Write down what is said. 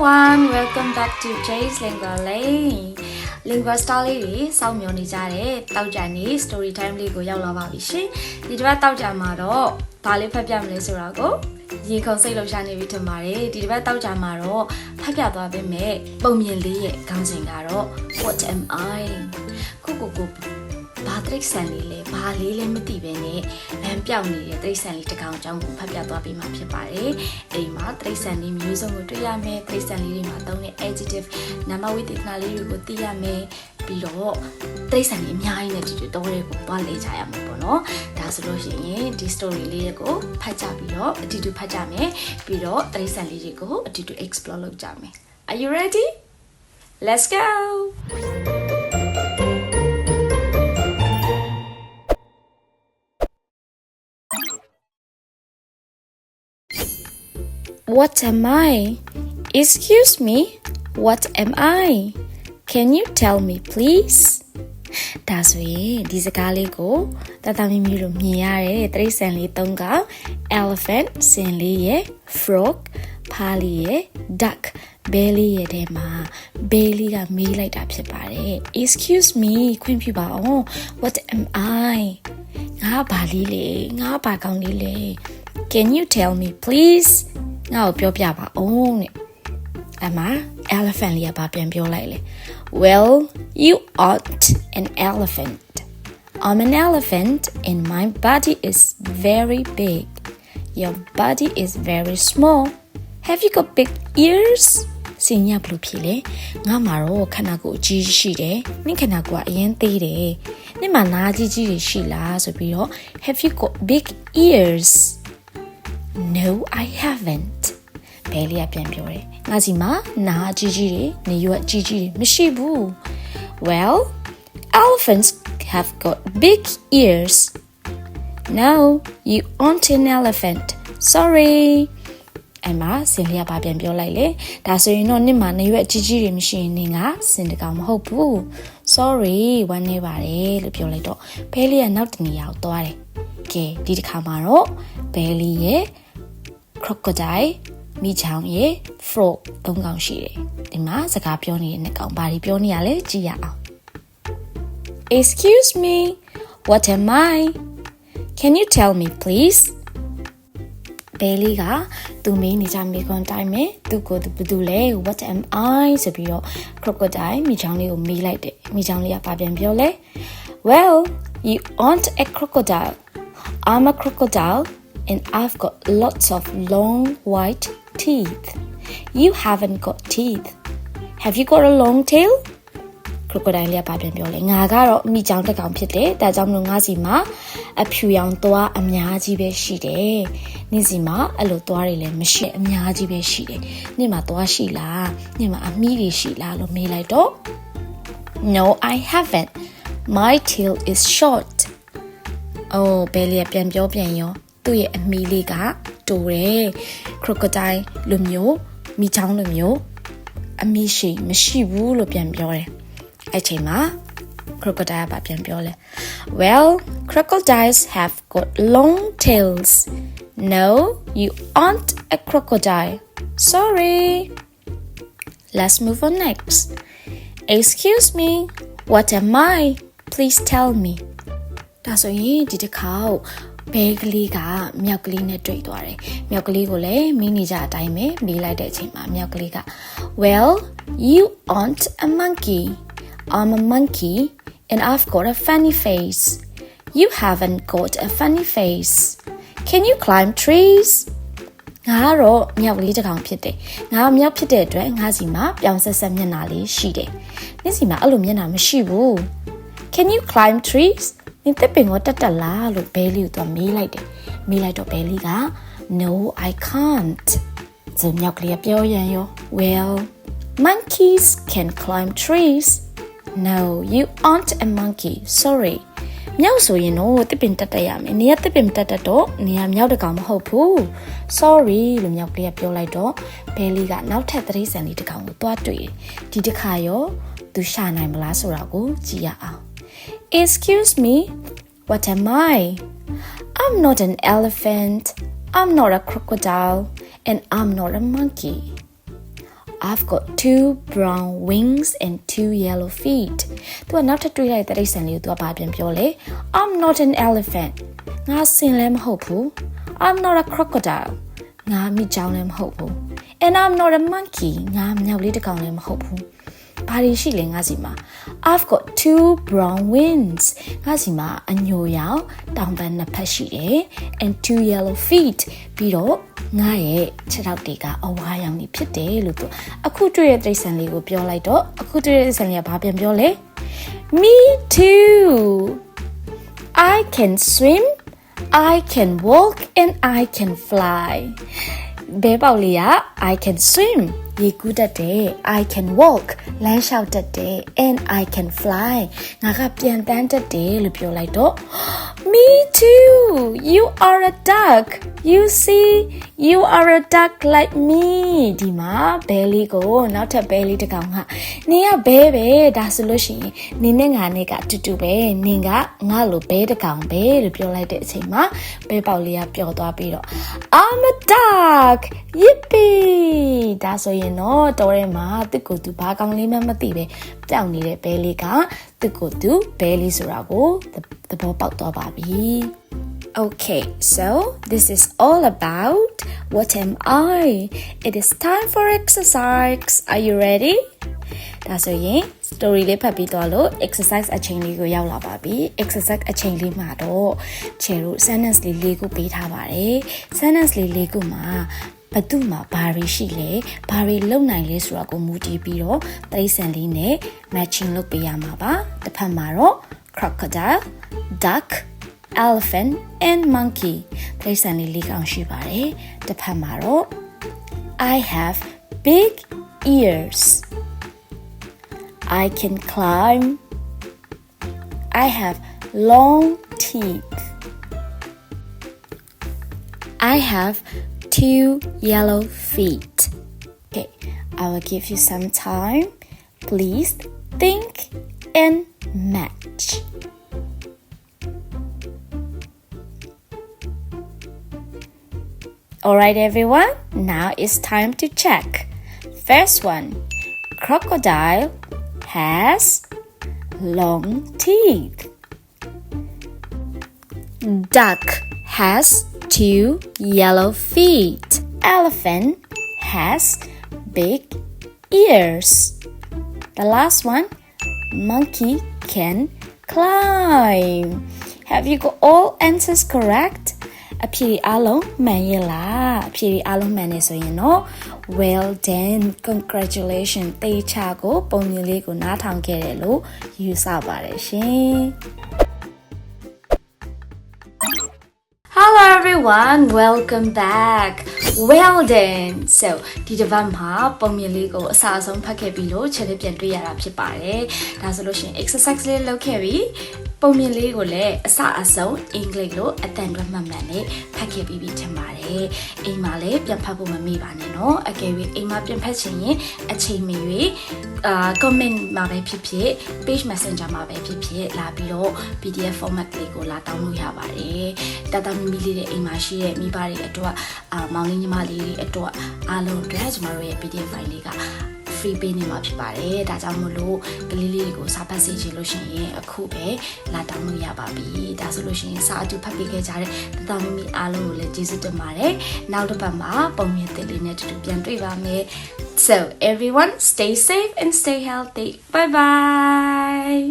everyone, welcome back to Jay's Lingua Lane. Lingua Style လေးစောင့်မျှော်နေကြတဲ့တောက်ကြနေ story time လေးကိုရောက်လာပါပြီရှင်။ဒီတစ်ပတ်တောက်ကြမှာတော့ဘာလေးဖတ်ပြမလဲဆိုတာကိုရင်ခုန်စိတ်လှုပ်ရှားနေပြီထင်ပါတယ်။ဒီတစ်ပတ်တောက်ကြမှာတော့ဖတ်ပြသွားပေးမယ်။ပုံမြင်လေးရဲ့ခေါင်းစဉ်ကတော့ What am I? ကိုဘာတိရစ္ဆာန်လေးလဲဘာလေးလဲမသိပဲနဲ့လမ်းပြောင်းနေတဲ့တိရစ္ဆာန်လေးတစ်ကောင်အကြောင်းကိုဖတ်ပြသွားပေးမှာဖြစ်ပါတယ်။အိမ်မှာတိရစ္ဆာန်လေးမျိုးစုံကိုတွေ့ရမယ်တိရစ္ဆာန်လေးတွေမှာသုံးတဲ့ adjective နာမဝိသေသနာလေးတွေကိုသိရမယ်ပြီးတော့တိရစ္ဆာန်လေးအများကြီးနဲ့ဒီတော့တွေကိုသွားလေ့ကြရမှာပေါ့နော်။ဒါဆိုလို့ရှိရင်ဒီ story လေးကိုဖတ်ကြပြီးတော့အတူတူဖတ်ကြမယ်ပြီးတော့တိရစ္ဆာန်လေးတွေကိုအတူတူ explore လုပ်ကြမယ်။ Are you ready? Let's go! What am I? Excuse me, what am I? Can you tell me please? ဒါဆိုရင်ဒီစကားလေးကိုတတမီမီတို့မြင်ရတဲ့တိရစ္ဆာန်လေး၃က elephant စင်လေးရဲ့ frog ဖားလေးရဲ့ duck ဘဲလေးရဲ့ထဲမှာဘဲလေးကမေးလိုက်တာဖြစ်ပါတယ် Excuse me ခွင့်ပြုပါအောင် What am I? ငါဘာလေးလဲငါဘာကောင်းလေးလဲ Can you tell me please? ငါ့ကိုပြောပြပါအောင်တဲ့အမ elephant လေးကဘာပြန်ပြောလိုက်လဲ Well, you aren't an elephant. I'm an elephant and my body is very big. Your body is very small. Have you got big ears? စင်ရဘလို့ဖြစ်လဲငါမှာတော့ခန္ဓာကိုယ်အကြီးရှိတယ်နင့်ခန္ဓာကိုယ်ကအရင်သေးတယ်နင့်မှာနားကြီးကြီးရှိလားဆိုပြီးတော့ Have you got big ears? No, I haven't. ဘယ်လေးကပြန်ပြောတယ်ငါစီမှာနားကြီးကြီးတွေနေရွက်ကြီးကြီးတွေမရှိဘူး Well, elephants have got big ears. No, you aren't an elephant. Sorry. အမစင်လေးကဘာပြန်ပြောလိုက်လဲဒါဆိုရင်တော့နင့်မှာနေရွက်ကြီးကြီးတွေမရှိရင်နင်ကစင်တကောင်မဟုတ်ဘူး Sorry ဝမ်းနေပါတယ်လို့ပြောလိုက်တော့ဘဲလေးကနောက်တနေရာကိုသွားတယ်ကဲဒီတစ်ခါမှာတော့ဘဲလေးရဲ့ crocodile မိချောင်ရဲ့ frog ၃ကောင်ရှိတယ်ဒီမှာစကားပြောနေတဲ့နှစ်ကောင်ဘာတွေပြောနေရလဲကြည့်ရအောင် Excuse me, what am I? Can you tell me please? ဘဲလေးကသူမင်းနေကြမိကွန်တိုင်းမယ်သူကိုသူဘယ်သူလဲ What am I ဆိုပြီးတော့ crocodile မိချောင်လေးကိုမေးလိုက်တယ်မိချောင်လေးကဘာပြန်ပြောလဲ Well, you aren't a crocodile. I'm a crocodile and I've got lots of long white teeth. You haven't got teeth. Have you got a long tail? crocodile လေးကဘာပြန်ပြောလဲငါကတော့မိချောင်တစ်ကောင်ဖြစ်တယ်ဒါကြောင့်မလို့ငါစီမှာအဖြူရောင်သွားအများကြီးပဲရှိတယ်နင့်စီမှာအဲ့လိုသွားတွေလည်းမရှိအများကြီးပဲရှိတယ်နင့်မှာသွားရှိလားနင့်မှာအမီးတွေရှိလားလို့မေးလိုက်တော့ No, I haven't. My tail is short. အိုးဘယ်လေးကပြန်ပြောပြန်ရောသူ့ရဲ့အမီးလေးကတိုးတယ် crocodile လိုမျိုးမိချောင်းလိုမျိုးအမီးရှိမရှိဘူးလို့ပြန်ပြောတယ်အဲ့ချိန်မှာ crocodile ဘာပြန်ပြောလဲ Well, crocodiles have got long tails. No, you aren't a crocodile. Sorry. Let's move on next. Excuse me, what am I? Please tell me. ဒါဆိုရင်ဒီတစ်ခါဘဲကလေးကမြောက်ကလေးနဲ့တွေ့သွားတယ်မြောက်ကလေးကိုလည်းမင်းနေကြအတိုင်းပဲမေးလိုက်တဲ့အချိန်မှာမြောက်ကလေးက Well, you aren't a monkey. I'm a monkey and I've got a funny face. You haven't got a funny face. Can you climb trees? ငါတော့မြောက်ကလေးတစ်ကောင်ဖြစ်တယ်ငါမြောက်ဖြစ်တဲ့အတွက်ငါစီမှာပြောင်ဆက်ဆက်မျက်နှာလေးရှိတယ်နင့်စီမှာအဲ့လိုမျက်နှာမရှိဘူး Can you climb trees? နင်တက်ပင်ကိုတက်တက်လားလို့ဘဲလေးကိုသူမေးလိုက်တယ်မေးလိုက်တော့ဘဲလေးက No, I can't. ဇုံမြောက်ကလေးကပြောရန်ရော Well, monkeys can climb trees. No, you aren't a monkey. Sorry. မြောက်ဆိုရင်တော့တက်ပင်တက်တက်ရမယ်နေရတက်ပင်တက်တက်တော့နေရမြောက်တကောင်မဟုတ်ဘူး Sorry လို့မြောက်ကလေးကပြောလိုက်တော့ဘဲလေးကနောက်ထပ်သတိဆန်လေးတစ်ကောင်ကိုသွားတွေ့တယ်ဒီတစ်ခါရောသူရှာနိုင်မလားဆိုတာကိုကြည့်ရအောင် Excuse me, what am I? I'm not an elephant. I'm not a crocodile. And I'm not a monkey. I've got 2 brown wings and 2 yellow feet သူကနောက်ထပ်တွေ့လိုက်တဲ့တိရစ္ဆာန်လေးကိုသူကဘာပြန်ပြောလဲ I'm not an elephant ငါဆင်လည်းမဟုတ်ဘူး I'm not a crocodile ငါမိချောင်းလည်းမဟုတ်ဘူး and I'm not a monkey ငါမျောက်လေးတစ်ကောင်လည်းမဟုတ်ဘူးဘာတွေရှိလဲငါစီမှာ I've got 2 brown wings ငါစီမှာအညိုရောင်တောင်ပန်းနှစ်ဖက်ရှိတယ် and 2 yellow feet ပြီးတော့ငါရဲ့ခြေထောက်တွေကအဝါရောင်တွေဖြစ်တယ်လို့သူအခုတွေ့တဲ့တိရစ္ဆာန်လေးကိုပြောလိုက်တော့အခုတွေ့တဲ့တိရစ္ဆာန်လေးကဘာပြန်ပြောလဲ Me too I can swim I can walk and I can fly ဘဲပေါက်လေးက I can swim ရေကူးတတ်တယ် I can walk လမ်းလျှောက်တတ်တယ် and I can fly ငါကပြန်တန်းတတ်တယ်လို့ပြောလိုက်တော့ Me too you are a duck you see you are a duck like me ဒီမှာဘဲလေးကိုနောက်ထပ်ဘဲလေးတစ်ကောင်ကနင်ကဘဲပဲဒါဆိုလို့ရှိရင်နင်နဲ့ငါနဲ့ကအတူတူပဲနင်ကငါလိုဘဲတစ်ကောင်ပဲလို့ပြောလိုက်တဲ့အချိန်မှာဘဲပေါက်လေးကပျော်သွားပြီးတော့ I'm a duck yippee ဒါဆိုရင်တော့တော်ထဲမှာသူ့ကိုယ်သူဘာကောင်လေးမှမသိပဲပြောင်းနေတဲ့ဘဲလေးကသူ့ကိုယ်သူဘဲလေးဆိုတာကိုသဘောပေါက်သွားပါပြီ Okay, so this is all about what am I? It is time for exercise. Are you ready? ဒါဆိုရင် story လေးဖတ်ပြီးသွားလို့ exercise အချိန်လေးကိုရောက်လာပါပြီ exercise အချိန်လေးမှာတော့ချယ်တို့ sentence လေး၄ခုပေးထားပါတယ် sentence လေး၄ခုမှာဘသူမှာဘာတွေရှိလဲဘာတွေလုပ်နိုင်လဲဆိုတာကိုမူတည်ပြီးတော့တိရစ္ဆာန်လေးနဲ့ matching လုပ်ပေးရမှာပါတစ်ဖက်မှာတော့ crocodile duck elephant and monkey တိရစ္ဆာန်လေး၄ကောင်ရှိပါတယ်တစ်ဖက်မှာတော့ I have big ears I can climb I have long teeth I have 2 yellow feet okay I will give you some time please think and match Alright everyone, now it's time to check. First one, crocodile has long teeth. Duck has 2 yellow feet. Elephant has big ears. The last one, monkey can climb. Have you got all answers correct?အဖြေအားလုံးမှန်ရဲ့လားအဖြေအားလုံးမှန်နေဆိုရင်တော့ well done congratulations တေချာကိုပုံမြင်လေးကိုနားထောင်ခဲ့တယ်လို့ယူဆပါတယ်ရှင် Hello everyone welcome back well done so ဒီတစ်ပတ်မှာပုံမြင်လေးကိုအစားအဆုံးဖတ်ခဲ့ပြီးလို့ချက်လေးပြန်တွေ့ရတာဖြစ်ပါတယ်ဒါဆိုလို့ရှိရင် exercise လေးလုပ်ခဲ့ပြီးပုံမြင်လေးကိုလည်းအစအဆုံးအင်္ဂလိပ်လိုအတန်တွဲမှတ်မှန်နဲ့ဖတ်ခဲ့ပြီးထင်ပါတယ်အိမ်မှာလည်းပြန်ဖတ်ဖို့မမေ့ပါနဲ့နော်အကယ်၍အိမ်မှာပြန်ဖတ်ချင်ရင်အချိန်မီ၍comment မှာပဲဖြစ်ဖြစ် page messenger မှာပဲဖြစ်ဖြစ်လာပြီးတော့ PDF format လေးကိုလာတောင်းလို့ရပါတယ်တတမီမီလေးတွေအိမ်မှာရှိတဲ့မိဘတွေအတွက်မောင်လေးညီမလေးတွေအတွက်အားလုံးအတွက်ကျွန်တော်တို့ရဲ့ PDF file လေးကfree ပေးနေမှာဖြစ်ပါတယ်ဒါကြောင့်မို့လို့ကလေးလေးတွေကိုစာဖတ်စေချင်လို့ရှိရင်အခုပဲလာတောင်းလို့ရပါပြီဒါဆိုလို့ရှိရင်စာအတူဖတ်ပေးခဲ့ကြတဲ့တတော်မီအားလုံးကိုလည်းကျေးဇူးတင်ပါတယ်နောက်တစ်ပတ်မှာပုံမြင်သစ်လေးနဲ့တူတူပြန်တွေ့ပါမယ် So everyone stay safe and stay healthy bye bye